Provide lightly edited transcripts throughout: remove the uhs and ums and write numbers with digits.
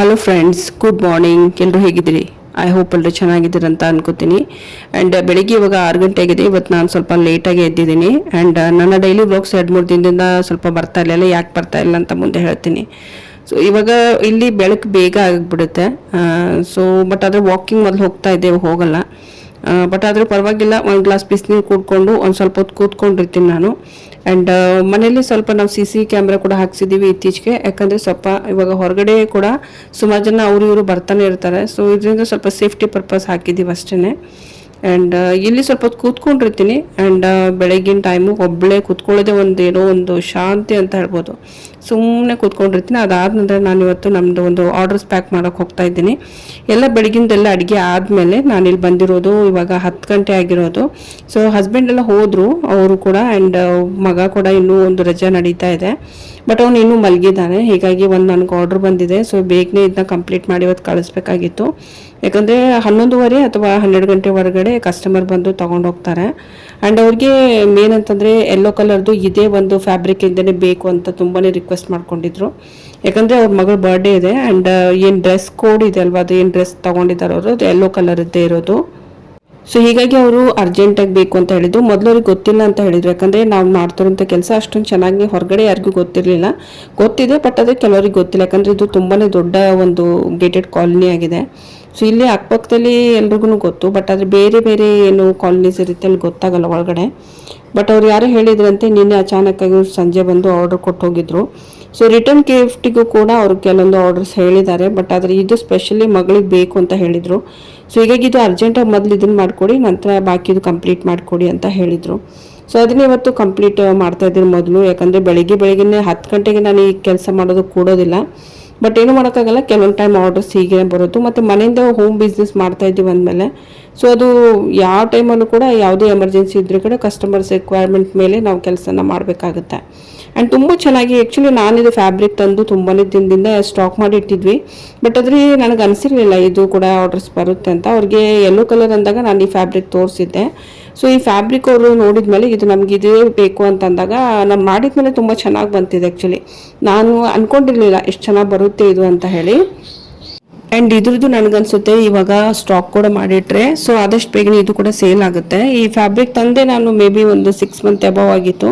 Hello friends, good morning. ಎಲ್ಲರೂ ಹೇಗಿದ್ದೀರಿ? I hope ಎಲ್ಲರೂ ಚೆನ್ನಾಗಿದ್ದೀರಿ ಅಂತ ಅನ್ಕೋತೀನಿ. ಆ್ಯಂಡ್ ಬೆಳಿಗ್ಗೆ ಇವಾಗ 6 ಗಂಟೆ ಆಗಿದೆ. ಇವತ್ತು ನಾನು ಸ್ವಲ್ಪ ಲೇಟಾಗಿ ಎದ್ದಿದ್ದೀನಿ. ಆ್ಯಂಡ್ ನನ್ನ ಡೈಲಿ ವ್ಲಾಗ್ಸ್ 2-3 ದಿನದಿಂದ ಸ್ವಲ್ಪ ಬರ್ತಾ ಇರಲಿಲ್ಲ. ಯಾಕೆ ಬರ್ತಾ ಇಲ್ಲ ಅಂತ ಮುಂದೆ ಹೇಳ್ತೀನಿ. ಸೊ ಇವಾಗ ಇಲ್ಲಿ ಬೆಳಕು ಬೇಗ ಆಗಿಬಿಡುತ್ತೆ. ಬಟ್ ಆದರೆ ವಾಕಿಂಗ್ ಮೊದಲು ಹೋಗ್ತಾ ಇದ್ದೇವೆ, ಹೋಗಲ್ಲ. ಬಟ್ ಆದರೂ ಪರವಾಗಿಲ್ಲ, ಒಂದು ಗ್ಲಾಸ್ ಬಿಸಿನೀರು ಕೂತ್ಕೊಂಡು ಒಂದು ಸ್ವಲ್ಪ ಹೊತ್ತು ಕೂತ್ಕೊಂಡಿರ್ತೀನಿ ನಾನು. ಆ್ಯಂಡ್ ಮನೇಲಿ ಸ್ವಲ್ಪ ನಾವು CC ಕ್ಯಾಮ್ರಾ ಕೂಡ ಹಾಕ್ಸಿದ್ದೀವಿ ಇತ್ತೀಚೆಗೆ. ಯಾಕಂದರೆ ಸ್ವಲ್ಪ ಇವಾಗ ಹೊರಗಡೆ ಕೂಡ ಸುಮಾರು ಜನ ಅವರು ಇವರು ಬರ್ತಾನೆ ಇರ್ತಾರೆ. ಸೊ ಇದರಿಂದ ಸ್ವಲ್ಪ ಸೇಫ್ಟಿ ಪರ್ಪಸ್ ಹಾಕಿದ್ದೀವಿ ಅಷ್ಟೇ. ಆ್ಯಂಡ್ ಇಲ್ಲಿ ಸ್ವಲ್ಪ ಹೊತ್ತು ಕೂತ್ಕೊಂಡಿರ್ತೀನಿ. ಆ್ಯಂಡ್ ಬೆಳಗಿನ ಟೈಮು ಒಬ್ಬಳೇ ಕೂತ್ಕೊಳ್ಳೋದೇ ಏನೋ ಒಂದು ಶಾಂತಿ ಅಂತ ಹೇಳ್ಬೋದು. ಸುಮ್ಮನೆ ಕೂತ್ಕೊಂಡಿರ್ತೀನಿ. ಅದಾದ ನಂತರ ನಾನು ಇವತ್ತು ನಮ್ಮದು ಒಂದು ಆರ್ಡರ್ಸ್ ಪ್ಯಾಕ್ ಮಾಡೋಕ್ಕೆ ಹೋಗ್ತಾ ಇದ್ದೀನಿ. ಎಲ್ಲ ಬೆಳಗಿಂದೆಲ್ಲ ಅಡುಗೆ ಆದಮೇಲೆ ನಾನಿಲ್ಲಿ ಬಂದಿರೋದು. ಇವಾಗ 10 ಗಂಟೆ ಆಗಿರೋದು. ಸೊ ಹಸ್ಬೆಂಡ್ ಎಲ್ಲ ಹೋದರು, ಅವರು ಕೂಡ. ಆ್ಯಂಡ್ ಮಗ ಕೂಡ ಇನ್ನೂ ಒಂದು ರಜೆ ನಡೀತಾ ಇದೆ. ಬಟ್ ಅವನು ಇನ್ನೂ ಮಲಗಿದ್ದಾನೆ. ಹೀಗಾಗಿ ನನಗೆ ಆರ್ಡರ್ ಬಂದಿದೆ. ಸೊ ಬೇಗನೆ ಇದನ್ನ ಕಂಪ್ಲೀಟ್ ಮಾಡಿ ಇವತ್ತು ಕಳಿಸ್ಬೇಕಾಗಿತ್ತು. ಯಾಕಂದರೆ 11:30 ಅಥವಾ 12 ಗಂಟೆ ಹೊರಗಡೆ ಕಸ್ಟಮರ್ ಬಂದು ತೊಗೊಂಡೋಗ್ತಾರೆ. ಆ್ಯಂಡ್ ಅವ್ರಿಗೆ ಮೇನ್ ಅಂತಂದರೆ ಯೆಲ್ಲೋ ಕಲರ್ದು ಇದೇ ಒಂದು ಫ್ಯಾಬ್ರಿಕ್ಕಿಂದನೇ ಬೇಕು ಅಂತ ತುಂಬಾ ರಿಕ್ವೆಸ್ಟ್ ಮಾಡ್ಕೊಂಡಿದ್ರು. ಯಾಕಂದರೆ ಅವ್ರ ಮಗಳ ಬರ್ಡೇ ಇದೆ. ಆ್ಯಂಡ್ ಏನು ಡ್ರೆಸ್ ಕೋಡ್ ಇದೆ ಅಲ್ವಾ, ಅದು ಏನು ಡ್ರೆಸ್ ತೊಗೊಂಡಿದ್ದಾರೆ ಅವರು, ಅದು ಯೆಲ್ಲೋ ಕಲರದ್ದೇ ಇರೋದು. ಸೊ ಹೀಗಾಗಿ ಅವರು ಅರ್ಜೆಂಟಾಗಿ ಬೇಕು ಅಂತ ಹೇಳಿದ್ದು. ಮೊದಲು ಅವ್ರಿಗೆ ಗೊತ್ತಿಲ್ಲ ಅಂತ ಹೇಳಿದ್ರು. ಯಾಕಂದರೆ ನಾವು ಮಾಡ್ತಿರೋಂಥ ಕೆಲಸ ಅಷ್ಟೊಂದು ಚೆನ್ನಾಗಿ ಹೊರಗಡೆ ಯಾರಿಗೂ ಗೊತ್ತಿರಲಿಲ್ಲ. ಗೊತ್ತಿದೆ, ಬಟ್ ಅದೇ ಕೆಲವರಿಗೆ ಗೊತ್ತಿಲ್ಲ. ಯಾಕಂದರೆ ಇದು ತುಂಬಾ ದೊಡ್ಡ ಒಂದು ಗೇಟೆಡ್ ಕಾಲನಿ ಆಗಿದೆ. ಸೊ ಇಲ್ಲಿ ಅಕ್ಕಪಕ್ಕದಲ್ಲಿ ಎಲ್ರಿಗೂ ಗೊತ್ತು. ಬಟ್ ಆದರೆ ಬೇರೆ ಬೇರೆ ಏನು ಕಾಲನೀಸ್ ಇರುತ್ತೆ ಅಲ್ಲಿ ಗೊತ್ತಾಗಲ್ಲ ಒಳಗಡೆ. ಬಟ್ ಅವ್ರು ಯಾರೋ ಹೇಳಿದ್ರಂತೆ ನಿನ್ನೆ ಅಚಾನಕ್ಕಾಗಿ ಸಂಜೆ ಬಂದು ಆರ್ಡರ್ ಕೊಟ್ಟು ಹೋಗಿದ್ರು. ಸೊ ರಿಟರ್ನ್ ಗಿಫ್ಟಿಗೂ ಕೂಡ ಅವರು ಕೆಲವೊಂದು ಆರ್ಡರ್ಸ್ ಹೇಳಿದ್ದಾರೆ. ಬಟ್ ಆದರೆ ಇದು ಸ್ಪೆಷಲಿ ಮಗಳಿಗೆ ಬೇಕು ಅಂತ ಹೇಳಿದರು. ಸೊ ಹೀಗಾಗಿ ಇದು ಅರ್ಜೆಂಟಾಗಿ ಮೊದಲು ಇದನ್ನು ಮಾಡಿಕೊಡಿ, ನಂತರ ಬಾಕಿದು ಕಂಪ್ಲೀಟ್ ಮಾಡಿಕೊಡಿ ಅಂತ ಹೇಳಿದರು. ಸೊ ಅದನ್ನೇ ಇವತ್ತು ಕಂಪ್ಲೀಟ್ ಮಾಡ್ತಾ ಇದ್ದೀನಿ ಮೊದಲು. ಯಾಕಂದರೆ ಬೆಳಿಗ್ಗೆನೇ 10 ಗಂಟೆಗೆ ನಾನು ಈ ಕೆಲಸ ಮಾಡೋದು ಕೂಡೋದಿಲ್ಲ. ಬಟ್ ಏನು ಮಾಡೋಕ್ಕಾಗಲ್ಲ, ಕೆಲವೊಂದು ಟೈಮ್ ಆರ್ಡರ್ಸ್ ಹೀಗೆ ಬರೋದು. ಮತ್ತು ಮನೆಯಿಂದ ಹೋಮ್ ಬಿಸ್ನೆಸ್ ಮಾಡ್ತಾ ಇದ್ದೀವಿ ಅಂದಮೇಲೆ ಸೊ ಅದು ಯಾವ ಟೈಮಲ್ಲೂ ಕೂಡ ಯಾವುದೇ ಎಮರ್ಜೆನ್ಸಿ ಇದ್ರೂ ಕೂಡ ಕಸ್ಟಮರ್ಸ್ ರಿಕ್ವೈರ್ಮೆಂಟ್ ಮೇಲೆ ನಾವು ಕೆಲಸನ ಮಾಡಬೇಕಾಗುತ್ತೆ. ಆ್ಯಂಡ್ ತುಂಬ ಚೆನ್ನಾಗಿ ಆ್ಯಕ್ಚುಲಿ ನಾನಿದು ಫ್ಯಾಬ್ರಿಕ್ ತಂದು ತುಂಬಾ ದಿನದಿಂದ ಸ್ಟಾಕ್ ಮಾಡಿ ಇಟ್ಟಿದ್ವಿ. ಬಟ್ ಆದರೆ ನನಗೆ ಅನಿಸಿರಲಿಲ್ಲ ಇದು ಕೂಡ ಆರ್ಡರ್ಸ್ ಬರುತ್ತೆ ಅಂತ. ಅವ್ರಿಗೆ ಯೆಲ್ಲೋ ಕಲರ್ ಅಂದಾಗ ನಾನು ಈ ಫ್ಯಾಬ್ರಿಕ್ ತೋರಿಸಿದ್ದೆ. ಸೊ ಈ ಫ್ಯಾಬ್ರಿಕ್ ಅವರು ನೋಡಿದ್ಮೇಲೆ ಇದು ನಮ್ಗೆ ಇದೇ ಬೇಕು ಅಂತಂದಾಗ ನಾನು ಮಾಡಿದ್ಮೇಲೆ ತುಂಬ ಚೆನ್ನಾಗಿ ಬಂತಿದೆ. ಆ್ಯಕ್ಚುಲಿ ನಾನು ಅಂದ್ಕೊಂಡಿರಲಿಲ್ಲ ಎಷ್ಟು ಚೆನ್ನಾಗಿ ಬರುತ್ತೆ ಇದು ಅಂತ ಹೇಳಿ. ಆ್ಯಂಡ್ ಇದ್ರದ್ದು ನನಗನ್ಸುತ್ತೆ ಇವಾಗ ಸ್ಟಾಕ್ ಕೂಡ ಮಾಡಿಟ್ರೆ ಸೊ ಆದಷ್ಟು ಬೇಗನೆ ಇದು ಕೂಡ ಸೇಲ್ ಆಗುತ್ತೆ. ಈ ಫ್ಯಾಬ್ರಿಕ್ ತಂದೆ ನಾನು ಮೇ ಬಿ ಒಂದು 6 ಮಂತ್ ಅಬವ್ ಆಗಿತ್ತು.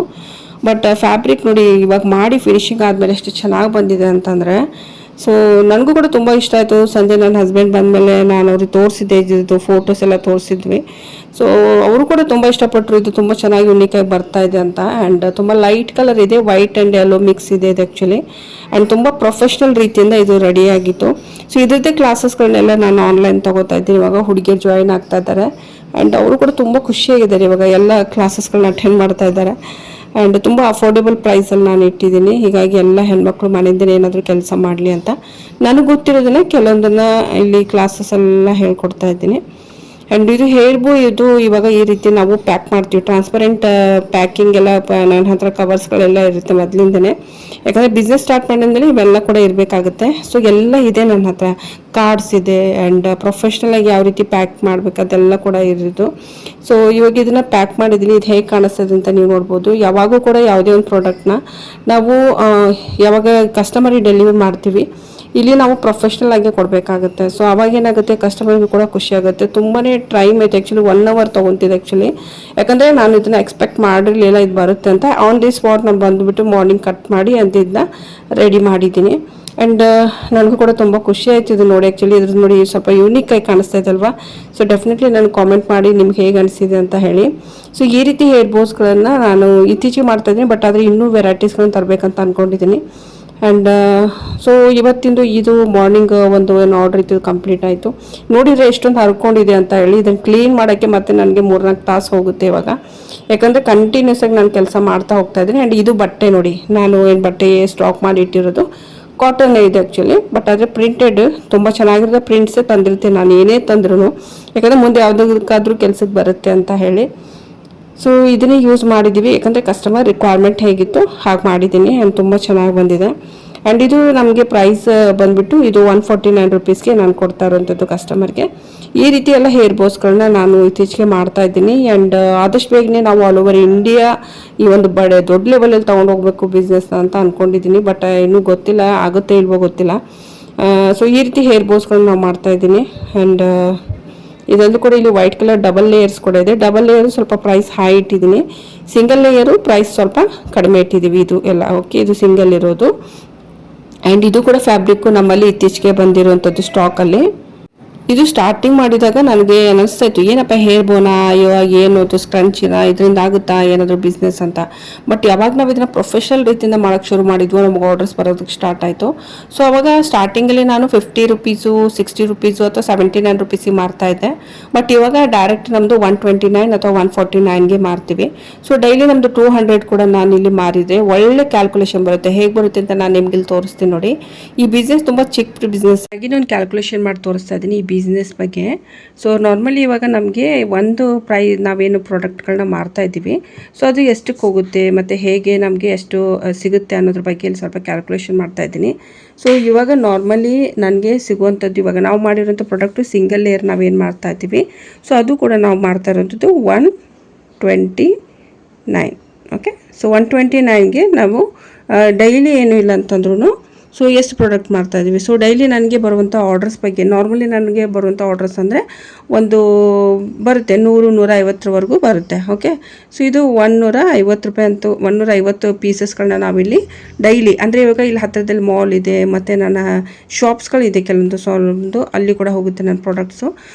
ಬಟ್ ಫ್ಯಾಬ್ರಿಕ್ ನೋಡಿ ಇವಾಗ ಮಾಡಿ ಫಿನಿಶಿಂಗ್ ಆದಮೇಲೆ ಎಷ್ಟು ಚೆನ್ನಾಗಿ ಬಂದಿದೆ ಅಂತಂದರೆ ಸೊ ನನಗೂ ಕೂಡ ತುಂಬ ಇಷ್ಟ ಆಯಿತು. ಸಂಜೆ ನನ್ನ ಹಸ್ಬೆಂಡ್ ಬಂದಮೇಲೆ ನಾನು ಅವ್ರಿಗೆ ತೋರಿಸಿದ್ದೆ, ಇದ್ದು ಫೋಟೋಸ್ ಎಲ್ಲ ತೋರಿಸಿದ್ವಿ. ಸೊ ಅವರು ಕೂಡ ತುಂಬ ಇಷ್ಟಪಟ್ಟರು, ಇದು ತುಂಬ ಚೆನ್ನಾಗಿ ಯುನಿಕಾಗಿ ಬರ್ತಾ ಇದೆ ಅಂತ. ಆ್ಯಂಡ್ ತುಂಬ ಲೈಟ್ ಕಲರ್ ಇದೆ, ವೈಟ್ ಆ್ಯಂಡ್ ಯೆಲ್ಲೋ ಮಿಕ್ಸ್ ಇದೆ ಇದು ಆ್ಯಕ್ಚುಲಿ. ಆ್ಯಂಡ್ ತುಂಬ ಪ್ರೊಫೆಷ್ನಲ್ ರೀತಿಯಿಂದ ಇದು ರೆಡಿಯಾಗಿತ್ತು. ಸೊ ಇದ್ರದ್ದೇ ಕ್ಲಾಸಸ್ಗಳನ್ನೆಲ್ಲ ನಾನು ಆನ್ಲೈನ್ ತೊಗೋತಾ ಇದ್ದೀನಿ. ಇವಾಗ ಹುಡುಗಿಯರು ಜಾಯಿನ್ ಆಗ್ತಾ ಇದ್ದಾರೆ. ಆ್ಯಂಡ್ ಅವರು ಕೂಡ ತುಂಬ ಖುಷಿಯಾಗಿದ್ದಾರೆ. ಇವಾಗ ಎಲ್ಲ ಕ್ಲಾಸಸ್ಗಳನ್ನ ಅಟೆಂಡ್ ಮಾಡ್ತಾ ಇದ್ದಾರೆ. ಆ್ಯಂಡ್ ತುಂಬ ಅಫೋರ್ಡೆಬಲ್ ಪ್ರೈಸಲ್ಲಿ ನಾನು ಇಟ್ಟಿದ್ದೀನಿ. ಹೀಗಾಗಿ ಎಲ್ಲ ಹೆಣ್ಮಕ್ಳು ಮನೆಯಿಂದಲೇ ಏನಾದರೂ ಕೆಲಸ ಮಾಡಲಿ ಅಂತ ನನಗೆ ಗೊತ್ತಿರೋದನ್ನೇ ಕೆಲವೊಂದನ್ನು ಇಲ್ಲಿ ಕ್ಲಾಸಸ್ಸೆಲ್ಲ ಹೇಳ್ಕೊಡ್ತಾ ಇದ್ದೀನಿ. ಆ್ಯಂಡ್ ಇದು ಇದು ಇವಾಗ ಈ ರೀತಿ ನಾವು ಪ್ಯಾಕ್ ಮಾಡ್ತೀವಿ. ಟ್ರಾನ್ಸ್ಪರೆಂಟ್ ಪ್ಯಾಕಿಂಗ್ ಎಲ್ಲ ನನ್ನ ಹತ್ರ ಕವರ್ಸ್ಗಳೆಲ್ಲ ಇರುತ್ತೆ ಮೊದಲಿಂದನೇ. ಯಾಕಂದರೆ ಬಿಸ್ನೆಸ್ ಸ್ಟಾರ್ಟ್ ಮಾಡಿದ್ಮೇಲೆ ಇವೆಲ್ಲ ಕೂಡ ಇರಬೇಕಾಗುತ್ತೆ. ಸೊ ಎಲ್ಲ ಇದೆ ನನ್ನ ಹತ್ರ, ಕಾರ್ಡ್ಸ್ ಇದೆ. ಆ್ಯಂಡ್ ಪ್ರೊಫೆಷ್ನಲಾಗಿ ಯಾವ ರೀತಿ ಪ್ಯಾಕ್ ಮಾಡಬೇಕು ಅದೆಲ್ಲ ಕೂಡ ಇರೋದು. ಸೊ ಇವಾಗ ಇದನ್ನು ಪ್ಯಾಕ್ ಮಾಡಿದ್ದೀನಿ. ಇದು ಹೇಗೆ ಕಾಣಿಸ್ತದೆ ಅಂತ ನೀವು ನೋಡ್ಬೋದು. ಯಾವಾಗೂ ಕೂಡ ಯಾವುದೇ ಒಂದು ಪ್ರಾಡಕ್ಟ್ನ ನಾವು ಯಾವಾಗ ಕಸ್ಟಮರಿಗೆ ಡೆಲಿವರಿ ಮಾಡ್ತೀವಿ ಇಲ್ಲಿ ನಾವು ಪ್ರೊಫೆಷ್ನಲ್ ಆಗಿ ಕೊಡಬೇಕಾಗುತ್ತೆ. ಸೊ ಅವಾಗ ಏನಾಗುತ್ತೆ, ಕಸ್ಟಮರ್ಗೂ ಕೂಡ ಖುಷಿ ಆಗುತ್ತೆ. ತುಂಬಾ ಟೈಮ್ ಐತೆ ಆ್ಯಕ್ಚುಲಿ, 1 ಅವರ್ ತೊಗೊತಿದ್ದೆ ಆ್ಯಕ್ಚುಲಿ. ಯಾಕಂದರೆ ನಾನು ಇದನ್ನು ಎಕ್ಸ್ಪೆಕ್ಟ್ ಮಾಡಿರಲಿಲ್ಲ ಇದು ಬರುತ್ತೆ ಅಂತ. ಆನ್ ದಿ ಸ್ಪಾಟ್ ನಾನು ಬಂದುಬಿಟ್ಟು ಮಾರ್ನಿಂಗ್ ಕಟ್ ಮಾಡಿ ಅಂತ ಇದನ್ನ ರೆಡಿ ಮಾಡಿದ್ದೀನಿ. ಆ್ಯಂಡ್ ನನಗೂ ಕೂಡ ತುಂಬ ಖುಷಿ ಆಯಿತು ಇದು ನೋಡಿ. ಆ್ಯಕ್ಚುಲಿ ಇದ್ರದ್ದು ನೋಡಿ ಸ್ವಲ್ಪ ಯೂನಿಕ್ ಆಗಿ ಕಾಣಿಸ್ತಾ ಇದಲ್ವಾ. ಸೊ ಡೆಫಿನೆಟ್ಲಿ ನಾನು ಕಾಮೆಂಟ್ ಮಾಡಿ ನಿಮ್ಗೆ ಹೇಗೆ ಅನಿಸಿದೆ ಅಂತ ಹೇಳಿ. ಸೊ ಈ ರೀತಿ ಹೇರ್ ಬೋಸ್ಗಳನ್ನು ನಾನು ಇತ್ತೀಚೆಗೆ ಮಾಡ್ತಾಯಿದ್ದೀನಿ. ಬಟ್ ಆದರೆ ಇನ್ನೂ ವೆರೈಟೀಸ್ಗಳನ್ನ ತರಬೇಕಂತ ಅಂದ್ಕೊಂಡಿದ್ದೀನಿ. ಆ್ಯಂಡ್ ಸೊ ಇವತ್ತಿಂದು ಇದು ಮಾರ್ನಿಂಗ್ ಒಂದು ಏನು ಆರ್ಡರ್ ಇತ್ತು ಕಂಪ್ಲೀಟ್ ಆಯಿತು. ನೋಡಿದರೆ ಎಷ್ಟೊಂದು ಹರ್ಕೊಂಡಿದೆ ಅಂತ ಹೇಳಿ. ಇದನ್ನು ಕ್ಲೀನ್ ಮಾಡೋಕ್ಕೆ ಮತ್ತೆ ನನಗೆ 3-4 ತಾಸು ಹೋಗುತ್ತೆ ಇವಾಗ. ಯಾಕಂದರೆ ಕಂಟಿನ್ಯೂಸ್ ಆಗಿ ನಾನು ಕೆಲಸ ಮಾಡ್ತಾ ಹೋಗ್ತಾ ಇದ್ದೀನಿ. ಆ್ಯಂಡ್ ಇದು ಬಟ್ಟೆ ನೋಡಿ, ನಾನು ಏನು ಬಟ್ಟೆ ಸ್ಟಾಕ್ ಮಾಡಿ ಇಟ್ಟಿರೋದು ಕಾಟನ್ ಇದೆ ಆ್ಯಕ್ಚುಲಿ. ಬಟ್ ಆದರೆ ಪ್ರಿಂಟೆಡ್ ತುಂಬ ಚೆನ್ನಾಗಿರೋದು ಪ್ರಿಂಟ್ಸೇ ತಂದಿರ್ತೀನಿ ನಾನು ಏನೇ ತಂದ್ರೂ. ಯಾಕಂದರೆ ಮುಂದೆ ಯಾವುದಕ್ಕಾದ್ರೂ ಕೆಲಸಕ್ಕೆ ಬರುತ್ತೆ ಅಂತ ಹೇಳಿ. ಸೊ ಇದನ್ನೇ ಯೂಸ್ ಮಾಡಿದ್ದೀವಿ. ಯಾಕಂದರೆ ಕಸ್ಟಮರ್ ರಿಕ್ವೈರ್ಮೆಂಟ್ ಹೇಗಿತ್ತು ಹಾಗೆ ಮಾಡಿದ್ದೀನಿ. ಆ್ಯಂಡ್ ತುಂಬ ಚೆನ್ನಾಗಿ ಬಂದಿದೆ. ಆ್ಯಂಡ್ ಇದು ನಮಗೆ ಪ್ರೈಸ್ ಬಂದುಬಿಟ್ಟು ಇದು 149 ರುಪೀಸ್ಗೆ ನಾನು ಕೊಡ್ತಾ ಇರೋಂಥದ್ದು ಕಸ್ಟಮರ್ಗೆ. ಈ ರೀತಿ ಎಲ್ಲ ಹೇರ್ ಬೋಸ್ಗಳನ್ನ ನಾನು ಇತ್ತೀಚೆಗೆ ಮಾಡ್ತಾ ಇದ್ದೀನಿ. ಆ್ಯಂಡ್ ಆದಷ್ಟು ಬೇಗನೆ ನಾವು ಆಲ್ ಓವರ್ ಇಂಡಿಯಾ ಈ ಒಂದು ದೊಡ್ಡ ಲೆವೆಲಲ್ಲಿ ತೊಗೊಂಡು ಹೋಗಬೇಕು ಬಿಸ್ನೆಸ್ನ ಅಂತ ಅಂದ್ಕೊಂಡಿದ್ದೀನಿ. ಬಟ್ ಇನ್ನೂ ಗೊತ್ತಿಲ್ಲ ಆಗುತ್ತೆ ಇಲ್ವೋ ಗೊತ್ತಿಲ್ಲ. ಸೊ ಈ ರೀತಿ ಹೇರ್ ಬೋಸ್ಗಳನ್ನ ನಾವು ಮಾಡ್ತಾ ಇದ್ದೀನಿ. ಆ್ಯಂಡ್ ಇದೊಂದು ಕೂಡ ಇಲ್ಲಿ ವೈಟ್ ಕಲರ್ ಡಬಲ್ ಲೇಯರ್ಸ್ ಕೂಡ ಇದೆ. ಡಬಲ್ ಲೇಯರ್ ಸ್ವಲ್ಪ ಪ್ರೈಸ್ ಹೈ ಇಟ್ಟಿದ್ದೀನಿ, ಸಿಂಗಲ್ ಲೇಯರು ಪ್ರೈಸ್ ಸ್ವಲ್ಪ ಕಡಿಮೆ ಇಟ್ಟಿದ್ದೀವಿ. ಇದು ಎಲ್ಲ ಓಕೆ, ಇದು ಸಿಂಗಲ್ ಇರೋದು. ಆ್ಯಂಡ್ ಇದು ಕೂಡ ಫ್ಯಾಬ್ರಿಕ್ಕು ನಮ್ಮಲ್ಲಿ ಇತ್ತೀಚೆಗೆ ಬಂದಿರುವಂಥದ್ದು ಸ್ಟಾಕಲ್ಲಿ. ಇದು ಸ್ಟಾರ್ಟಿಂಗ್ ಮಾಡಿದಾಗ ನನಗೆ ಅನಿಸ್ತಾ ಇತ್ತು, ಏನಪ್ಪ ಹೇರ್ ಬೋನಾ, ಇವಾಗ ಏನು ಅದು ಸ್ಕ್ರಂಚಿನ, ಇದರಿಂದ ಆಗುತ್ತಾ ಏನಾದರೂ ಬಿಸ್ನೆಸ್ ಅಂತ. ಬಟ್ ಯಾವಾಗ ನಾವು ಇದನ್ನು ಪ್ರೊಫೆಷನಲ್ ರೀತಿಯಿಂದ ಮಾಡೋಕ್ಕೆ ಶುರು ಮಾಡಿದ್ವು, ನಮಗೆ ಆರ್ಡರ್ಸ್ ಬರೋದಕ್ಕೆ ಸ್ಟಾರ್ಟ್ ಆಯಿತು. ಸೊ ಅವಾಗ ಸ್ಟಾರ್ಟಿಂಗಲ್ಲಿ ನಾನು 50 ರುಪೀಸು, 60 ರುಪೀಸು ಅಥವಾ 79 ರುಪೀಸಿಗೆ ಮಾರ್ತಾ ಇದ್ದೆ. ಬಟ್ ಇವಾಗ ಡೈರೆಕ್ಟ್ ನಮ್ಮದು 129 ಅಥವಾ 149ಗೆ ಮಾರ್ತೀವಿ. ಸೊ ಡೈಲಿ ನಮ್ಮದು 200 ಕೂಡ ನಾನು ಇಲ್ಲಿ ಮಾರಿದರೆ ಒಳ್ಳೆ ಕ್ಯಾಲ್ಕುಲೇಷನ್ ಬರುತ್ತೆ. ಹೇಗೆ ಬರುತ್ತೆ ಅಂತ ನಾನು ನಿಮ್ಗೆ ಇಲ್ಲಿ ತೋರಿಸ್ತೀನಿ ನೋಡಿ. ಈ ಬಿಸ್ನೆಸ್ ತುಂಬ ಚಿಕ್ಕ ಬಿಸ್ನೆಸ್ ಆಗಿ ನಾನು ಕ್ಯಾಲ್ಕುಲೇಷನ್ ಮಾಡಿ ತೋರಿಸ್ತಾ ಇದ್ದೀನಿ ಈ ಬಿಸ್ನೆಸ್ ಬಗ್ಗೆ. ಸೊ ನಾರ್ಮಲಿ ಇವಾಗ ನಮಗೆ ಒಂದು ನಾವೇನು ಪ್ರಾಡಕ್ಟ್ಗಳನ್ನ ಮಾರ್ತಾ ಇದ್ದೀವಿ, ಸೊ ಅದು ಎಷ್ಟಕ್ಕೆ ಹೋಗುತ್ತೆ ಮತ್ತು ಹೇಗೆ ನಮಗೆ ಎಷ್ಟು ಸಿಗುತ್ತೆ ಅನ್ನೋದ್ರ ಬಗ್ಗೆ ಇಲ್ಲಿ ಸ್ವಲ್ಪ ಕ್ಯಾಲ್ಕುಲೇಷನ್ ಮಾಡ್ತಾ ಇದ್ದೀನಿ. ಸೊ ಇವಾಗ ನಾರ್ಮಲಿ ನನಗೆ ಸಿಗುವಂಥದ್ದು, ಇವಾಗ ನಾವು ಮಾಡಿರೋಂಥ ಪ್ರಾಡಕ್ಟು ಸಿಂಗಲ್ ಲೇಯರ್ ನಾವೇನು ಮಾಡ್ತಾ ಇದ್ದೀವಿ, ಸೊ ಅದು ಕೂಡ ನಾವು ಮಾಡ್ತಾ ಇರೋಂಥದ್ದು 129. ಓಕೆ, ಸೊ 129ಗೆ ನಾವು ಡೈಲಿ ಏನೂ ಇಲ್ಲ ಅಂತಂದ್ರೂ ಸೊ ಎಷ್ಟು ಪ್ರಾಡಕ್ಟ್ ಮಾಡ್ತಾ ಇದ್ದೀವಿ. ಸೊ ಡೈಲಿ ನನಗೆ ಬರುವಂಥ ಆರ್ಡರ್ಸ್ ಬಗ್ಗೆ, ನಾರ್ಮಲಿ ನನಗೆ ಬರುವಂಥ ಆರ್ಡರ್ಸ್ ಅಂದರೆ ಒಂದು ಬರುತ್ತೆ 100-150ವರೆಗೂ ಬರುತ್ತೆ. ಓಕೆ, ಸೊ ಇದು 150 ರೂಪಾಯಿ ಅಂತೂ 150 ಪೀಸಸ್ಗಳನ್ನ ನಾವಿಲ್ಲಿ ಡೈಲಿ, ಅಂದರೆ ಇವಾಗ ಇಲ್ಲಿ ಹತ್ತಿರದಲ್ಲಿ ಮಾಲ್ ಇದೆ ಮತ್ತು ನನ್ನ ಶಾಪ್ಸ್ಗಳಿದೆ ಕೆಲವೊಂದು ಅಲ್ಲಿ ಕೂಡ ಹೋಗುತ್ತೆ ನನ್ನ ಪ್ರಾಡಕ್ಟ್ಸು.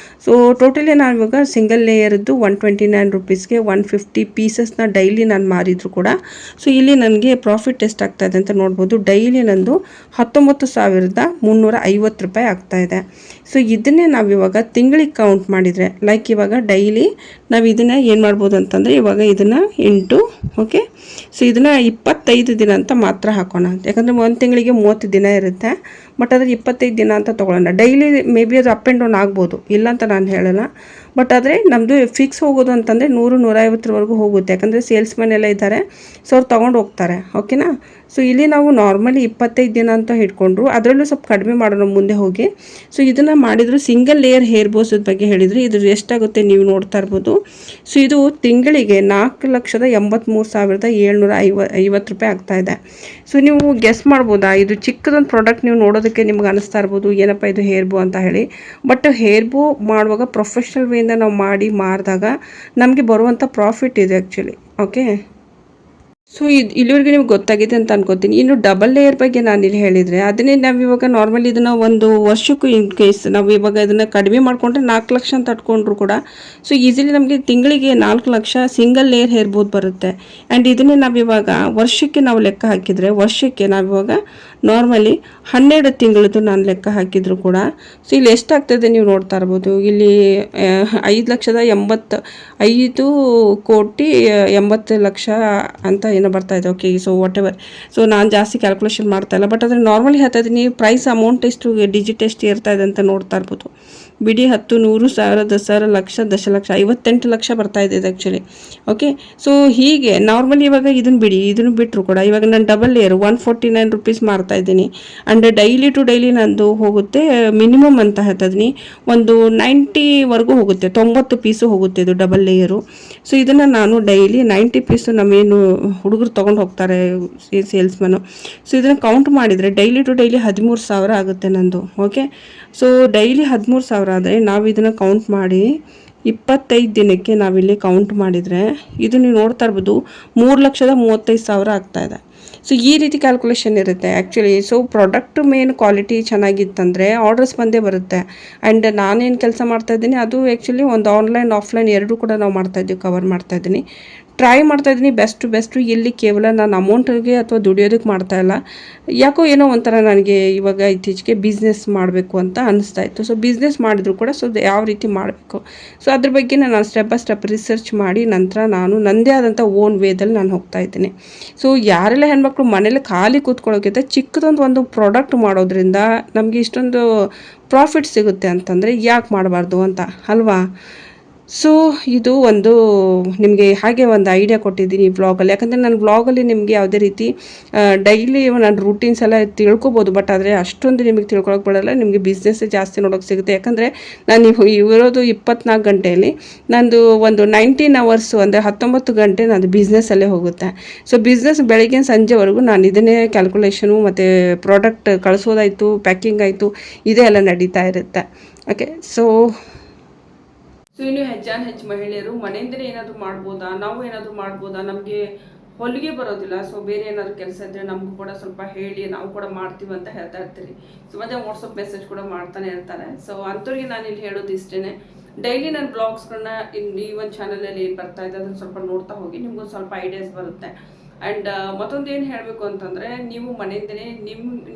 ಸೊ ಟೋಟಲಿ ನಾನು ಇವಾಗ ಸಿಂಗಲ್ ಲೇಯರ್ದು 129 ರುಪೀಸ್ಗೆ 150 ಪೀಸಸ್ನ ಡೈಲಿ ನಾನು ಮಾರಿದ್ರು ಕೂಡ, ಸೊ ಇಲ್ಲಿ ನನಗೆ ಪ್ರಾಫಿಟ್ ಎಷ್ಟಾಗ್ತಾಯಿದೆ ಅಂತ ನೋಡ್ಬೋದು. ಡೈಲಿ ನಂದು 19,350 ರೂಪಾಯಿ ಆಗ್ತಾಯಿದೆ. ಸೊ ಇದನ್ನೇ ನಾವಿವಾಗ ತಿಂಗಳಿಗೆ ಕೌಂಟ್ ಮಾಡಿದರೆ, ಲೈಕ್ ಇವಾಗ ಡೈಲಿ ನಾವು ಇದನ್ನು ಏನು ಮಾಡ್ಬೋದು ಅಂತಂದರೆ, ಇವಾಗ ಇದನ್ನು 8, ಓಕೆ, ಸೊ ಇದನ್ನು 25 ದಿನ ಅಂತ ಮಾತ್ರ ಹಾಕೋಣ. ಯಾಕಂದರೆ ಒಂದು ತಿಂಗಳಿಗೆ 30 ದಿನ ಇರುತ್ತೆ, ಬಟ್ ಅದ್ರ 25 ದಿನ ಅಂತ ತೊಗೊಳ್ಳೋಣ. ಡೈಲಿ ಮೇ ಬಿ ಅದು ಅಪ್ ಆ್ಯಂಡ್ ಡೌನ್ ಆಗ್ಬೋದು, ಇಲ್ಲ ಅಂತ ನಾನು ಹೇಳಲ್ಲ. ಬಟ್ ಆದರೆ ನಮ್ಮದು ಫಿಕ್ಸ್ ಹೋಗೋದು ಅಂತಂದರೆ 100-150ವರೆಗೂ ಹೋಗುತ್ತೆ. ಯಾಕಂದರೆ ಸೇಲ್ಸ್ಮನ್ ಎಲ್ಲ ಇದ್ದಾರೆ, ಸೊ ಅವ್ರು ತೊಗೊಂಡು ಹೋಗ್ತಾರೆ. ಓಕೆನಾ. ಸೊ ಇಲ್ಲಿ ನಾವು ನಾರ್ಮಲಿ 25 ದಿನ ಅಂತ ಹಿಡ್ಕೊಂಡ್ರು, ಅದರಲ್ಲೂ ಸ್ವಲ್ಪ ಕಡಿಮೆ ಮಾಡೋಣ ಮುಂದೆ ಹೋಗಿ. ಸೊ ಇದನ್ನು ಮಾಡಿದ್ರು ಸಿಂಗಲ್ ಲೇಯರ್ ಹೇರ್ ಬೋಸದ ಬಗ್ಗೆ ಹೇಳಿದ್ರು. ಇದ್ರ ಎಷ್ಟಾಗುತ್ತೆ ನೀವು ನೋಡ್ತಾ ಇರ್ಬೋದು. ಸೊ ಇದು ತಿಂಗಳಿಗೆ 4,83,750 ರೂಪಾಯಿ ಆಗ್ತಾಯಿದೆ. ಸೊ ನೀವು ಗೆಸ್ ಮಾಡ್ಬೋದಾ, ಇದು ಚಿಕ್ಕದೊಂದು ಪ್ರಾಡಕ್ಟ್ ನೀವು ನೋಡೋದಕ್ಕೆ ನಿಮ್ಗೆ ಅನಿಸ್ತಾ ಇರ್ಬೋದು, ಏನಪ್ಪ ಇದು ಹೇರ್ ಬೋ ಅಂತ ಹೇಳಿ. ಬಟ್ ಹೇರ್ ಬೋ ಮಾಡುವಾಗ ಪ್ರೊಫೆಷ್ನಲ್ ವೇಯಿಂದ ನಾವು ಮಾಡಿ ಮಾರಿದಾಗ ನಮಗೆ ಬರುವಂಥ ಪ್ರಾಫಿಟ್ ಇದೆ ಆ್ಯಕ್ಚುಲಿ. ಓಕೆ, ಸೊ ಇಲ್ಲಿವರೆಗೆ ನಿಮ್ಗೆ ಗೊತ್ತಾಗಿದೆ ಅಂತ ಅನ್ಕೋತೀನಿ. ಇನ್ನು ಡಬಲ್ ಲೇಯರ್ ಬಗ್ಗೆ ನಾನು ಇಲ್ಲಿ ಹೇಳಿದರೆ, ಅದನ್ನೇ ನಾವು ಇವಾಗ ನಾರ್ಮಲಿ ಇದನ್ನು ಒಂದು ವರ್ಷಕ್ಕೂ ಇನ್ ಕೇಸ್ ನಾವು ಇವಾಗ ಇದನ್ನು ಕಡಿಮೆ ಮಾಡಿಕೊಂಡ್ರೆ 4 ಲಕ್ಷ ಅಂತ ಇಟ್ಕೊಂಡ್ರು ಕೂಡ, ಸೊ ಈಸಿಲಿ ನಮಗೆ ತಿಂಗಳಿಗೆ 4 ಲಕ್ಷ ಸಿಂಗಲ್ ಲೇಯರ್ ಹೇರ್ ಬೋದ್ ಬರುತ್ತೆ. ಆ್ಯಂಡ್ ಇದನ್ನೇ ನಾವಿವಾಗ ವರ್ಷಕ್ಕೆ ನಾವು ಲೆಕ್ಕ ಹಾಕಿದರೆ, ವರ್ಷಕ್ಕೆ ನಾವಿವಾಗ ನಾರ್ಮಲಿ 12 ತಿಂಗಳದ್ದು ನಾನು ಲೆಕ್ಕ ಹಾಕಿದ್ರು ಕೂಡ, ಸೊ ಇಲ್ಲಿ ಎಷ್ಟಾಗ್ತದೆ ನೀವು ನೋಡ್ತಾ ಇರ್ಬೋದು. ಇಲ್ಲಿ 5,80,5,80,00,000 ಅಂತ ಏನೋ ಬರ್ತಾ ಇದೆ. Okay, so what ever. So ನಾನು ಜಾಸ್ತಿ ಕ್ಯಾಲ್ಕುಲೇಷನ್ ಮಾಡ್ತಾ ಇಲ್ಲ, ಬಟ್ ಆದರೆ ನಾರ್ಮಲಿ ಹೇಳ್ತಾ ಇದ್ದೀನಿ. ಪ್ರೈಸ್ ಅಮೌಂಟ್ ಎಷ್ಟು, ಡಿಜಿಟ್ ಎಷ್ಟು ಇರ್ತಾ ಇದೆ ಅಂತ ನೋಡ್ತಾ ಇರ್ಬೋದು. ಬಿಡಿ 10, 100, 1000, 10,000, ಲಕ್ಷ, ದಶಲಕ್ಷ, 58 ಲಕ್ಷ ಬರ್ತಾ ಇದೆ ಇದು ಆ್ಯಕ್ಚುಲಿ. ಓಕೆ, ಸೊ ಹೀಗೆ ನಾರ್ಮಲಿ ಇವಾಗ ಇದನ್ನು ಬಿಡಿ, ಇದನ್ನು ಬಿಟ್ಟರು ಕೂಡ ಇವಾಗ ನಾನು ಡಬಲ್ ಲೇಯರ್ 149 ರುಪೀಸ್ ಮಾರ್ತಾ ಇದ್ದೀನಿ. ಆ್ಯಂಡ್ ಡೈಲಿ ಟು ಡೈಲಿ ನಂದು ಹೋಗುತ್ತೆ ಮಿನಿಮಮ್ ಅಂತ ಹೇಳ್ತಾ ಇದ್ದೀನಿ ಒಂದು 90ವರೆಗೂ ಹೋಗುತ್ತೆ, 90 ಪೀಸು ಹೋಗುತ್ತೆ ಇದು ಡಬಲ್ ಲೇಯರು. ಸೊ ಇದನ್ನು ನಾನು ಡೈಲಿ 90 ಪೀಸು ನಮ್ಮೇನು ಹುಡುಗರು ತೊಗೊಂಡು ಹೋಗ್ತಾರೆ ಸೇಲ್ಸ್ಮನ್ನು. ಸೊ ಇದನ್ನು ಕೌಂಟ್ ಮಾಡಿದರೆ ಡೈಲಿ ಟು ಡೈಲಿ 13,000 ಆಗುತ್ತೆ ನಂದು. ಓಕೆ, ಸೊ ಡೈಲಿ 13,000 ಆದರೆ ನಾವು ಇದನ್ನು ಕೌಂಟ್ ಮಾಡಿ 25 ದಿನಕ್ಕೆ ನಾವಿಲ್ಲಿ ಕೌಂಟ್ ಮಾಡಿದರೆ ಇದು ನೀವು ನೋಡ್ತಾ ಇರ್ಬೋದು 3,35,000 ಆಗ್ತಾಯಿದೆ. ಸೊ ಈ ರೀತಿ ಕ್ಯಾಲ್ಕುಲೇಷನ್ ಇರುತ್ತೆ actually. So product main quality ಚೆನ್ನಾಗಿತ್ತಂದರೆ ಆರ್ಡರ್ಸ್ ಬಂದೇ ಬರುತ್ತೆ. ಆ್ಯಂಡ್ ನಾನೇನು ಕೆಲಸ ಮಾಡ್ತಾಯಿದ್ದೀನಿ ಅದು ಆ್ಯಕ್ಚುಲಿ ಒಂದು ಆನ್ಲೈನ್ ಆಫ್ಲೈನ್ ಎರಡೂ ಕೂಡ ನಾವು ಮಾಡ್ತಾಯಿದ್ದೀವಿ, ಕವರ್ ಮಾಡ್ತಾಯಿದ್ದೀನಿ, ಟ್ರೈ ಮಾಡ್ತಾಯಿದ್ದೀನಿ ಬೆಸ್ಟು. ಇಲ್ಲಿ ಕೇವಲ ನಾನು ಅಮೌಂಟಿಗೆ ಅಥವಾ ದುಡಿಯೋದಕ್ಕೆ ಮಾಡ್ತಾಯಿಲ್ಲ. ಯಾಕೋ ಏನೋ ಒಂಥರ ನನಗೆ ಇವಾಗ ಇತ್ತೀಚೆಗೆ ಬಿಸ್ನೆಸ್ ಮಾಡಬೇಕು ಅಂತ ಅನಿಸ್ತಾ ಇತ್ತು. ಸೊ ಬಿಸ್ನೆಸ್ ಮಾಡಿದ್ರು ಕೂಡ ಸೊ ಯಾವ ರೀತಿ ಮಾಡಬೇಕು, ಸೊ ಅದ್ರ ಬಗ್ಗೆ ನಾನು ಸ್ಟೆಪ್ ಬೈ ಸ್ಟೆಪ್ ರಿಸರ್ಚ್ ಮಾಡಿ ನಂತರ ನಾನು ನನ್ನದೇ ಆದಂಥ ಓನ್ ವೇದಲ್ಲಿ ನಾನು ಹೋಗ್ತಾ ಇದ್ದೀನಿ. ಸೊ ಯಾರೆಲ್ಲ ಹೆಣ್ಮಕ್ಳು ಮನೇಲಿ ಖಾಲಿ ಕೂತ್ಕೊಳ್ಳೋಕ್ಕಿಂತ ಚಿಕ್ಕದೊಂದು ಪ್ರಾಡಕ್ಟ್ ಮಾಡೋದ್ರಿಂದ ನಮಗೆ ಇಷ್ಟೊಂದು ಪ್ರಾಫಿಟ್ ಸಿಗುತ್ತೆ ಅಂತಂದರೆ ಯಾಕೆ ಮಾಡಬಾರ್ದು ಅಂತ ಅಲ್ವಾ. ಸೊ ಇದು ಒಂದು ನಿಮಗೆ ಹಾಗೆ ಒಂದು ಐಡಿಯಾ ಕೊಟ್ಟಿದ್ದೀನಿ ವ್ಲಾಗಲ್ಲಿ. ಯಾಕಂದರೆ ನಾನು ವ್ಲಾಗಲ್ಲಿ ನಿಮಗೆ ಯಾವುದೇ ರೀತಿ ಡೈಲಿ ನಾನು ರೂಟೀನ್ಸ್ ಎಲ್ಲ ತಿಳ್ಕೊಬೋದು, ಬಟ್ ಆದರೆ ಅಷ್ಟೊಂದು ನಿಮಗೆ ತಿಳ್ಕೊಳಕ್ಕೆ ಬಿಡಲ್ಲ. ನಿಮಗೆ ಬಿಸ್ನೆಸ್ಸೇ ಜಾಸ್ತಿ ನೋಡೋಕ್ಕೆ ಸಿಗುತ್ತೆ. ಯಾಕಂದರೆ ನಾನು ಇರೋದು 24 ಗಂಟೆಯಲ್ಲಿ ನಂದು ಒಂದು 19 ಅವರ್ಸು ಅಂದರೆ 19 ಗಂಟೆ ನಂದು ಬಿಸ್ನೆಸ್ಸಲ್ಲೇ ಹೋಗುತ್ತೆ. ಸೊ ಬಿಸ್ನೆಸ್ ಬೆಳಗ್ಗೆ ಸಂಜೆವರೆಗೂ ನಾನು ಇದನ್ನೇ ಕ್ಯಾಲ್ಕುಲೇಷನು ಮತ್ತು ಪ್ರಾಡಕ್ಟ್ ಕಳಿಸೋದಾಯಿತು, ಪ್ಯಾಕಿಂಗ್ ಆಯಿತು, ಇದೇ ಎಲ್ಲ ನಡೀತಾ ಇರುತ್ತೆ. ಓಕೆ, ಸೊ ಇನ್ನು ಹೆಚ್ಚು ಮಹಿಳೆಯರು ಮನೆಯಿಂದಲೇ ಏನಾದರೂ ಮಾಡ್ಬೋದಾ, ನಾವು ಏನಾದರೂ ಮಾಡ್ಬೋದಾ, ನಮಗೆ ಹೊಲಿಗೆ ಬರೋದಿಲ್ಲ, ಸೊ ಬೇರೆ ಏನಾದರೂ ಕೆಲಸ ಇದ್ದರೆ ನಮಗೂ ಕೂಡ ಸ್ವಲ್ಪ ಹೇಳಿ, ನಾವು ಕೂಡ ಮಾಡ್ತೀವಿ ಅಂತ ಹೇಳ್ತಾ ಇರ್ತೀರಿ. ಸೊ ಮತ್ತೆ ವಾಟ್ಸಪ್ ಮೆಸೇಜ್ ಕೂಡ ಮಾಡ್ತಾನೆ ಇರ್ತಾರೆ. ಸೊ ಅಂಥವ್ರಿಗೆ ನಾನು ಇಲ್ಲಿ ಹೇಳೋದು ಇಷ್ಟೇ, ಡೈಲಿ ನನ್ನ ಬ್ಲಾಗ್ಸ್ಗಳನ್ನ ಈ ಒಂದು ಚಾನಲಲ್ಲಿ ಏನು ಬರ್ತಾ ಇದೆ ಅದನ್ನು ಸ್ವಲ್ಪ ನೋಡ್ತಾ ಹೋಗಿ, ನಿಮಗೂ ಸ್ವಲ್ಪ ಐಡಿಯಾಸ್ ಬರುತ್ತೆ. ಆ್ಯಂಡ್ ಮತ್ತೊಂದು ಏನು ಹೇಳಬೇಕು ಅಂತಂದರೆ, ನೀವು ಮನೆಯಿಂದಲೇ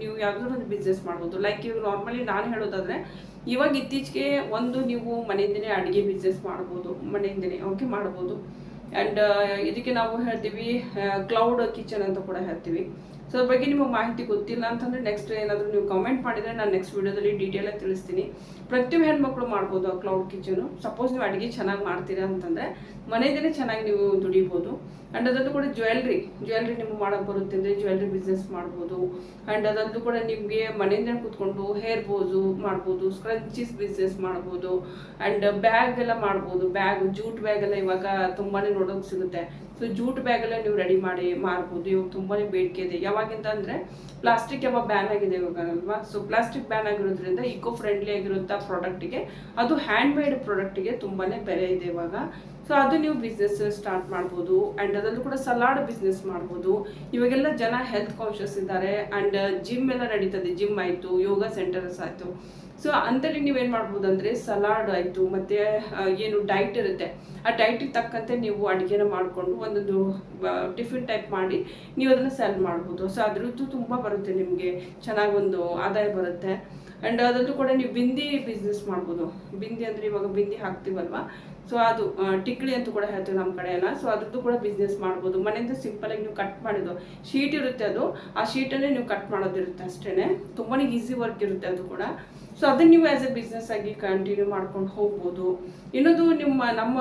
ನೀವು ಯಾವುದಾದ್ರೂ ಒಂದು ಬಿಸ್ನೆಸ್ ಮಾಡ್ಬೋದು. ಲೈಕ್ ಇವಾಗ ನಾರ್ಮಲಿ ನಾನು ಹೇಳೋದಾದರೆ, ಇವಾಗ ಇತ್ತೀಚೆಗೆ ಒಂದು ನೀವು ಮನೆಯಿಂದಲೇ ಅಡುಗೆ ಬಿಸ್ನೆಸ್ ಮಾಡ್ಬೋದು, ಮನೆಯಿಂದಲೇ ಓಕೆ ಮಾಡ್ಬೋದು. ಆ್ಯಂಡ್ ಇದಕ್ಕೆ ನಾವು ಹೇಳ್ತೀವಿ ಕ್ಲೌಡ್ ಕಿಚನ್ ಅಂತ ಕೂಡ ಹೇಳ್ತೀವಿ. ಸೊ ಅದ್ರ ಬಗ್ಗೆ ನಿಮಗೆ ಮಾಹಿತಿ ಗೊತ್ತಿಲ್ಲ ಅಂತಂದರೆ ನೆಕ್ಸ್ಟ್ ಏನಾದರೂ ನೀವು ಕಮೆಂಟ್ ಮಾಡಿದರೆ ನಾನು ನೆಕ್ಸ್ಟ್ ವೀಡಿಯೋದಲ್ಲಿ ಡೀಟೇಲಾಗಿ ತಿಳಿಸ್ತೀನಿ. ಪ್ರತಿಯೊಬ್ಬ ಹೆಣ್ಮಕ್ಳು ಮಾಡ್ಬೋದು ಆ ಕ್ಲೌಡ್ ಕಿಚನು. ಸಪೋಸ್ ನೀವು ಅಡುಗೆ ಚೆನ್ನಾಗಿ ಮಾಡ್ತೀರಾ ಅಂತಂದರೆ ಮನೆಯಲ್ಲೇ ಚೆನ್ನಾಗಿ ನೀವು ದುಡಿಬೋದು. ಆ್ಯಂಡ್ ಅದರಲ್ಲೂ ಕೂಡ ಜ್ಯುವೆಲ್ರಿ ನಿಮ್ಗೆ ಮಾಡೋಕ್ಕೆ ಬರುತ್ತೆ ಅಂದರೆ ಜ್ಯುವೆಲ್ರಿ ಬಿಸ್ನೆಸ್ ಮಾಡ್ಬೋದು. ಆ್ಯಂಡ್ ಅದರಲ್ಲೂ ಕೂಡ ನಿಮಗೆ ಮನೆಯಿಂದ ಕೂತ್ಕೊಂಡು ಹೇರ್ ಬೋಸು ಮಾಡ್ಬೋದು, ಸ್ಕ್ರಂಚೀಸ್ ಬಿಸ್ನೆಸ್ ಮಾಡ್ಬೋದು, ಆ್ಯಂಡ್ ಬ್ಯಾಗ್ ಎಲ್ಲ ಮಾಡ್ಬೋದು. ಜೂಟ್ ಬ್ಯಾಗ್ ಎಲ್ಲ ಇವಾಗ ತುಂಬಾ ನೋಡೋಕೆ ಸಿಗುತ್ತೆ. ಸೊ ಜೂಟ್ ಬ್ಯಾಗ್ ಎಲ್ಲ ನೀವು ರೆಡಿ ಮಾಡಿ ಮಾರ್ಬೋದು. ಇವಾಗ ತುಂಬಾ ಬೇಡಿಕೆ ಇದೆ. ಯಾವಾಗಿಂದ ಅಂದರೆ ಪ್ಲಾಸ್ಟಿಕ್ ಯಾವಾಗ ಬ್ಯಾನ್ ಆಗಿದೆ ಇವಾಗ ಅಲ್ವಾ. ಸೊ ಪ್ಲಾಸ್ಟಿಕ್ ಬ್ಯಾನ್ ಆಗಿರೋದ್ರಿಂದ ಇಕೋ ಫ್ರೆಂಡ್ಲಿ ಆಗಿರುವಂಥ ಪ್ರಾಡಕ್ಟಿಗೆ, ಅದು ಹ್ಯಾಂಡ್ ಮೇಡ್ ಪ್ರಾಡಕ್ಟಿಗೆ ತುಂಬಾ ಬೆಲೆ ಇದೆ ಇವಾಗ. ಸೊ ಅದು ನೀವು ಬಿಸ್ನೆಸ್ ಸ್ಟಾರ್ಟ್ ಮಾಡ್ಬೋದು. ಆ್ಯಂಡ್ ಅದರಲ್ಲೂ ಕೂಡ ಸಲಾಡ್ ಬಿಸ್ನೆಸ್ ಮಾಡ್ಬೋದು. ಇವಾಗೆಲ್ಲ ಜನ ಹೆಲ್ತ್ ಕಾನ್ಷಿಯಸ್ ಇದ್ದಾರೆ. ಆ್ಯಂಡ್ ಜಿಮ್ ಎಲ್ಲ ನಡೀತದೆ, ಜಿಮ್ ಆಯಿತು, ಯೋಗ ಸೆಂಟರ್ಸ್ ಆಯಿತು. ಸೊ ಅಂಥಲ್ಲಿ ನೀವೇನು ಮಾಡ್ಬೋದು ಅಂದರೆ ಸಲಾಡ್ ಆಯಿತು, ಮತ್ತು ಏನು ಡೈಟ್ ಇರುತ್ತೆ ಆ ಡೈಟಿಗೆ ತಕ್ಕಂತೆ ನೀವು ಅಡುಗೆನ ಮಾಡಿಕೊಂಡು ಒಂದೊಂದು ಟಿಫಿನ್ ಟೈಪ್ ಮಾಡಿ ನೀವು ಅದನ್ನು ಸೆಲ್ ಮಾಡ್ಬೋದು. ಸೊ ಅದ್ರದ್ದು ತುಂಬ ಬರುತ್ತೆ, ನಿಮಗೆ ಚೆನ್ನಾಗಿ ಒಂದು ಆದಾಯ ಬರುತ್ತೆ. ಆ್ಯಂಡ್ ಅದರಲ್ಲೂ ಕೂಡ ನೀವು ಬಿಂದಿ ಬಿಸ್ನೆಸ್ ಮಾಡ್ಬೋದು. ಬಿಂದಿ ಅಂದರೆ ಇವಾಗ ಬಿಂದಿ ಹಾಕ್ತೀವಲ್ವ, ಸೊ ಅದು ಟಿಕ್ಳಿ ಅಂತ ಕೂಡ ಹೇಳ್ತೀವಿ ನಮ್ಮ ಕಡೆ ಎಲ್ಲ. ಸೊ ಅದ್ರದ್ದು ಕೂಡ ಬಿಸ್ನೆಸ್ ಮಾಡ್ಬೋದು. ಮನೆಯಿಂದ ಸಿಂಪಲಾಗಿ ನೀವು ಕಟ್ ಮಾಡಿದ್ದು ಶೀಟ್ ಇರುತ್ತೆ, ಅದು ಆ ಶೀಟನ್ನೇ ನೀವು ಕಟ್ ಮಾಡೋದಿರುತ್ತೆ ಅಷ್ಟೇ. ತುಂಬಾ ಈಸಿ ವರ್ಕ್ ಇರುತ್ತೆ ಅದು ಕೂಡ. ಸೊ ಅದನ್ನು ನೀವು ಆ್ಯಸ್ ಎ ಬಿಸ್ನೆಸ್ ಆಗಿ ಕಂಟಿನ್ಯೂ ಮಾಡ್ಕೊಂಡು ಹೋಗ್ಬೋದು. ಇನ್ನೊಂದು ನಮ್ಮ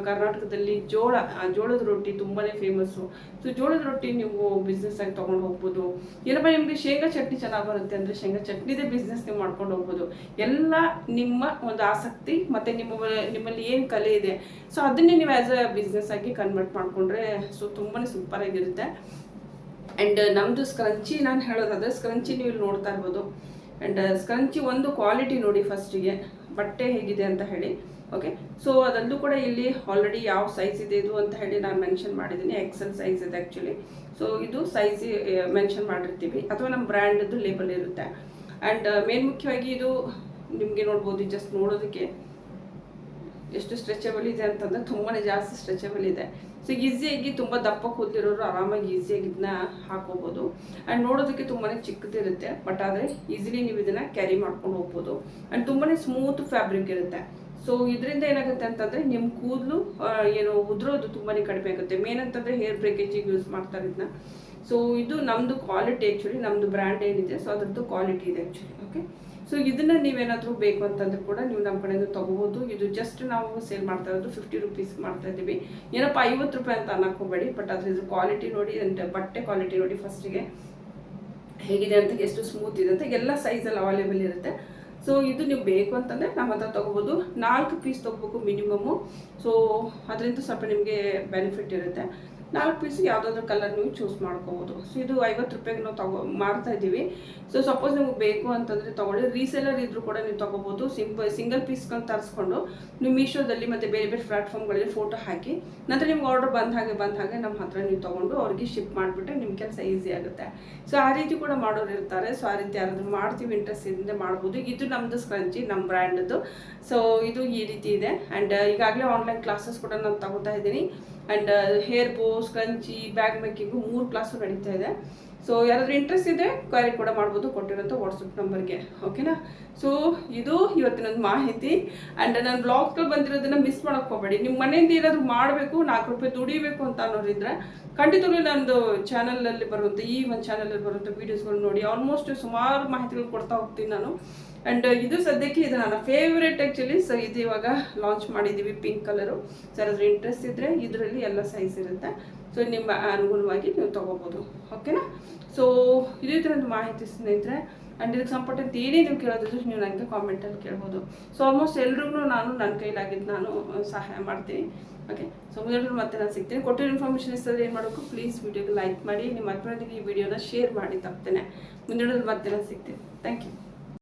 ಕರ್ನಾಟಕದಲ್ಲಿ ಜೋಳದ ರೊಟ್ಟಿ ತುಂಬಾ ಫೇಮಸ್ಸು. ಸೊ ಜೋಳದ ರೊಟ್ಟಿ ನೀವು ಬಿಸ್ನೆಸ್ ಆಗಿ ತೊಗೊಂಡು ಹೋಗ್ಬೋದು. ಏನಪ್ಪ ನಿಮಗೆ ಶೇಂಗಾ ಚಟ್ನಿ ಚೆನ್ನಾಗಿ ಬರುತ್ತೆ ಅಂದರೆ ಶೇಂಗಾ ಚಟ್ನಿದೇ ಬಿಸ್ನೆಸ್ ನೀವು ಮಾಡ್ಕೊಂಡು ಹೋಗ್ಬೋದು. ಎಲ್ಲ ನಿಮ್ಮ ಒಂದು ಆಸಕ್ತಿ ಮತ್ತು ನಿಮ್ಮಲ್ಲಿ ಏನು ಕಲೆ ಇದೆ, ಸೊ ಅದನ್ನೇ ನೀವು ಆ್ಯಸ್ ಎ ಬಿಸ್ನೆಸ್ ಆಗಿ ಕನ್ವರ್ಟ್ ಮಾಡಿಕೊಂಡ್ರೆ ಸೊ ತುಂಬಾ ಸೂಪರಾಗಿರುತ್ತೆ. ಆ್ಯಂಡ್ ನಮ್ಮದು ಸ್ಕ್ರಂಚಿ ನಾನು ಹೇಳೋದಾದರೆ, ಸ್ಕ್ರಂಚಿ ನೀವು ಇಲ್ಲಿ ನೋಡ್ತಾ ಇರ್ಬೋದು. ಆ್ಯಂಡ್ ಸ್ಕ್ರಂಚಿ ಒಂದು ಕ್ವಾಲಿಟಿ ನೋಡಿ ಫಸ್ಟಿಗೆ, ಬಟ್ಟೆ ಹೇಗಿದೆ ಅಂತ ಹೇಳಿ. ಓಕೆ, ಸೊ ಅದಲ್ಲೂ ಕೂಡ ಇಲ್ಲಿ ಆಲ್ರೆಡಿ ಯಾವ ಸೈಜ್ ಇದೆ ಇದು ಅಂತ ಹೇಳಿ ನಾನು ಮೆನ್ಷನ್ ಮಾಡಿದ್ದೀನಿ. ಎಕ್ಸೆಲ್ ಸೈಜ್ ಇದೆ ಆ್ಯಕ್ಚುಲಿ. ಸೊ ಇದು ಸೈಜ್ ಮೆನ್ಷನ್ ಮಾಡಿರ್ತೀವಿ, ಅಥವಾ ನಮ್ಮ ಬ್ರ್ಯಾಂಡದ್ದು ಲೇಬಲ್ ಇರುತ್ತೆ. ಆ್ಯಂಡ್ ಮೇನ್ ಮುಖ್ಯವಾಗಿ ಇದು ನಿಮಗೆ ನೋಡ್ಬೋದು, ಜಸ್ಟ್ ನೋಡೋದಕ್ಕೆ ಎಷ್ಟು ಸ್ಟ್ರೆಚಬಲ್ ಇದೆ ಅಂತಂದರೆ ತುಂಬಾ ಜಾಸ್ತಿ ಸ್ಟ್ರೆಚಬಲ್ ಇದೆ. ಸೊ ಈಸಿಯಾಗಿ ತುಂಬ ದಪ್ಪ ಕೂದಲಿರೋರು ಆರಾಮಾಗಿ ಈಸಿಯಾಗಿ ಇದನ್ನ ಹಾಕೋಬೋದು. ಆ್ಯಂಡ್ ನೋಡೋದಕ್ಕೆ ತುಂಬಾ ಚಿಕ್ಕದಿರುತ್ತೆ, ಬಟ್ ಆದರೆ ಈಸಿಲಿ ನೀವು ಇದನ್ನು ಕ್ಯಾರಿ ಮಾಡ್ಕೊಂಡು ಹೋಗ್ಬೋದು. ಆ್ಯಂಡ್ ತುಂಬಾ ಸ್ಮೂತ್ ಫ್ಯಾಬ್ರಿಕ್ ಇರುತ್ತೆ. ಸೊ ಇದರಿಂದ ಏನಾಗುತ್ತೆ ಅಂತಂದರೆ ನಿಮ್ಮ ಕೂದಲು ಏನು ಉದುರೋದು ತುಂಬಾ ಕಡಿಮೆ ಆಗುತ್ತೆ. ಮೇನ್ ಅಂತಂದರೆ ಹೇರ್ ಬ್ರೇಕೇಜಿಗೆ ಯೂಸ್ ಮಾಡ್ತಾರೆ ಇದನ್ನ. ಸೊ ಇದು ನಮ್ಮದು ಕ್ವಾಲಿಟಿ ಆ್ಯಕ್ಚುಲಿ, ನಮ್ಮದು ಬ್ರ್ಯಾಂಡ್ ಏನಿದೆ ಸೊ ಅದರದ್ದು ಕ್ವಾಲಿಟಿ ಇದೆ ಆ್ಯಕ್ಚುಲಿ. ಓಕೆ, ಸೊ ಇದನ್ನು ನೀವೇನಾದರೂ ಬೇಕು ಅಂತಂದ್ರೆ ಕೂಡ ನೀವು ನಮ್ಮ ಕಡೆಯಿಂದ ತೊಗೋಬೋದು. ಇದು ಜಸ್ಟ್ ನಾವು ಸೇಲ್ ಮಾಡ್ತಾ ಇರೋದು 50 ರುಪೀಸ್ ಮಾಡ್ತಾ ಇದ್ದೀವಿ. ಏನಪ್ಪ 50 ರೂಪಾಯಿ ಅಂತ ಅನ್ನಕ್ಕೆ ಹೋಗಬೇಡಿ, ಬಟ್ ಅದ್ರ ಇದು ಕ್ವಾಲಿಟಿ ನೋಡಿ, ಅಂದರೆ ಬಟ್ಟೆ ಕ್ವಾಲಿಟಿ ನೋಡಿ ಫಸ್ಟಿಗೆ ಹೇಗಿದೆ ಅಂತ, ಎಷ್ಟು ಸ್ಮೂತ್ ಇದೆ ಅಂತ. ಎಲ್ಲ ಸೈಜಲ್ಲಿ ಅವೈಲೇಬಲ್ ಇರುತ್ತೆ. ಸೊ ಇದು ನೀವು ಬೇಕು ಅಂತಂದರೆ ನಮ್ಮ ಹತ್ರ ತೊಗೋಬೋದು. 4 ಪೀಸ್ ತೊಗೋಬೇಕು ಮಿನಿಮಮ್ಮು. ಸೊ ಅದರಿಂದ ಸ್ವಲ್ಪ ನಿಮಗೆ ಬೆನಿಫಿಟ್ ಇರುತ್ತೆ. 4 ಪೀಸ್ ಯಾವುದಾದ್ರೂ ಕಲರ್ ನೀವು ಚೂಸ್ ಮಾಡ್ಕೋಬೋದು. ಸೊ ಇದು 50 ರೂಪಾಯಿಗೆ ನಾವು ಮಾರ್ತಾ ಇದ್ದೀವಿ. ಸೊ ಸಪೋಸ್ ನಿಮಗೆ ಬೇಕು ಅಂತಂದರೆ ತೊಗೊಳ್ಳಿ. ರೀಸೇಲರ್ ಇದ್ದರೂ ಕೂಡ ನೀವು ತೊಗೋಬೋದು. ಸಿಂಗಲ್ ಪೀಸ್ಗಳನ್ನ ತರಿಸ್ಕೊಂಡು ನೀವು ಮೀಶೋದಲ್ಲಿ ಮತ್ತು ಬೇರೆ ಬೇರೆ ಪ್ಲ್ಯಾಟ್ಫಾರ್ಮ್ಗಳಲ್ಲಿ ಫೋಟೋ ಹಾಕಿ, ನಂತರ ನಿಮ್ಗೆ ಆರ್ಡರ್ ಬಂದ ಹಾಗೆ ನಮ್ಮ ಹತ್ರ ನೀವು ತೊಗೊಂಡು ಅವ್ರಿಗೆ ಶಿಪ್ ಮಾಡಿಬಿಟ್ರೆ ನಿಮ್ಮ ಕೆಲಸ ಈಸಿ ಆಗುತ್ತೆ. ಸೊ ಆ ರೀತಿ ಕೂಡ ಮಾಡೋರು ಇರ್ತಾರೆ. ಸೊ ಆ ರೀತಿ ಯಾರಾದರೂ ಮಾಡ್ತೀವಿ ಇಂಟ್ರೆಸ್ಟ್ ಇಂದ ಮಾಡ್ಬೋದು. ಇದು ನಮ್ಮದು ಸ್ಕ್ರಂಚಿ, ನಮ್ಮ ಬ್ರ್ಯಾಂಡದ್ದು. ಸೊ ಇದು ಈ ರೀತಿ ಇದೆ. ಆ್ಯಂಡ್ ಈಗಾಗಲೇ ಆನ್ಲೈನ್ ಕ್ಲಾಸಸ್ ಕೂಡ ನಾನು ತಗೋತಾ ಇದ್ದೀನಿ. ಆ್ಯಂಡ್ ಹೇರ್ ಬೋ, ಸ್ಕ್ರಂಚಿ, ಬ್ಯಾಗ್ ಮೇಕಿಂಗು 3 ಕ್ಲಾಸು ನಡೀತಾ ಇದೆ. ಸೊ ಯಾರಾದರೂ ಇಂಟ್ರೆಸ್ಟ್ ಇದೆ ಕ್ವೈರಿ ಕೂಡ ಮಾಡ್ಬೋದು ಕೊಟ್ಟಿರೋಂಥ ವಾಟ್ಸಪ್ ನಂಬರ್ಗೆ. ಓಕೆನಾ? ಸೊ ಇದು ಇವತ್ತಿನೊಂದು ಮಾಹಿತಿ. ಆ್ಯಂಡ್ ನನ್ನ ಬ್ಲಾಗ್ಗಳು ಬಂದಿರೋದನ್ನು ಮಿಸ್ ಮಾಡೋಕ್ಕೆ ಹೋಗಬೇಡಿ. ನಿಮ್ಮ ಮನೆಯಿಂದ ಏನಾದರೂ ಮಾಡಬೇಕು, 4 ರೂಪಾಯಿ ದುಡಿಬೇಕು ಅಂತ ಅನ್ನೋರಿದ್ರೆ ಖಂಡಿತವಾಗ್ಲೂ ನಮ್ಮದು ಚಾನಲಲ್ಲಿ ಬರುವಂಥ ಈ ಒಂದು ಚಾನಲಲ್ಲಿ ಬರುವಂಥ ವೀಡಿಯೋಸ್ಗಳು ನೋಡಿ. ಆಲ್ಮೋಸ್ಟ್ ಸುಮಾರು ಮಾಹಿತಿಗಳು ಕೊಡ್ತಾ ಹೋಗ್ತೀನಿ ನಾನು. ಆ್ಯಂಡ್ ಇದು ಸದ್ಯಕ್ಕೆ ಇದು ನನ್ನ ಫೇವ್ರೇಟ್ ಆ್ಯಕ್ಚುಲಿ. ಸೊ ಇದು ಇವಾಗ ಲಾಂಚ್ ಮಾಡಿದ್ದೀವಿ ಪಿಂಕ್ ಕಲರು. ಸೊ ಅದ್ರ ಇಂಟ್ರೆಸ್ಟ್ ಇದ್ದರೆ ಇದರಲ್ಲಿ ಎಲ್ಲ ಸೈಜ್ ಇರುತ್ತೆ. ಸೊ ನಿಮ್ಮ ಅನುಗುಣವಾಗಿ ನೀವು ತೊಗೋಬೋದು. ಓಕೆನಾ? ಸೊ ಇದು ಇದರೊಂದು ಮಾಹಿತಿ ಸ್ನೇಹಿತರೆ. ಆ್ಯಂಡ್ ಇದಕ್ಕೆ ಸಂಪಟ್ಟಂತೆ ಏನೇ ನೀವು ಕೇಳೋದಿದ್ರು ನೀವು ನನಗೆ ಕಾಮೆಂಟಲ್ಲಿ ಕೇಳ್ಬೋದು. ಸೊ ಆಲ್ಮೋಸ್ಟ್ ಎಲ್ರಿಗೂ ನಾನು ನನ್ನ ಕೈಲಾಗಿದ್ದು ನಾನು ಸಹಾಯ ಮಾಡ್ತೀನಿ. ಓಕೆ, ಸೊ ಮುಂದೆ ಮತ್ತೆ ನಾನು ಸಿಗ್ತೀನಿ. ಕೊಟ್ಟಿರೋ ಇನ್ಫಾರ್ಮೇಷನ್ ಇಷ್ಟಂದ್ರೆ ಏನು ಮಾಡಬೇಕು, ಪ್ಲೀಸ್ ವಿಡಿಯೋಗೆ ಲೈಕ್ ಮಾಡಿ, ನಿಮ್ಮ ಹತ್ರೊಂದಿಗೆ ಈ ವಿಡಿಯೋನ ಶೇರ್ ಮಾಡಿ ತಪ್ಪೇನೆ. ಮುಂದಿನೋದ್ರಲ್ಲಿ ಮತ್ತೆ ನಾನು ಸಿಗ್ತೀನಿ. Thank you.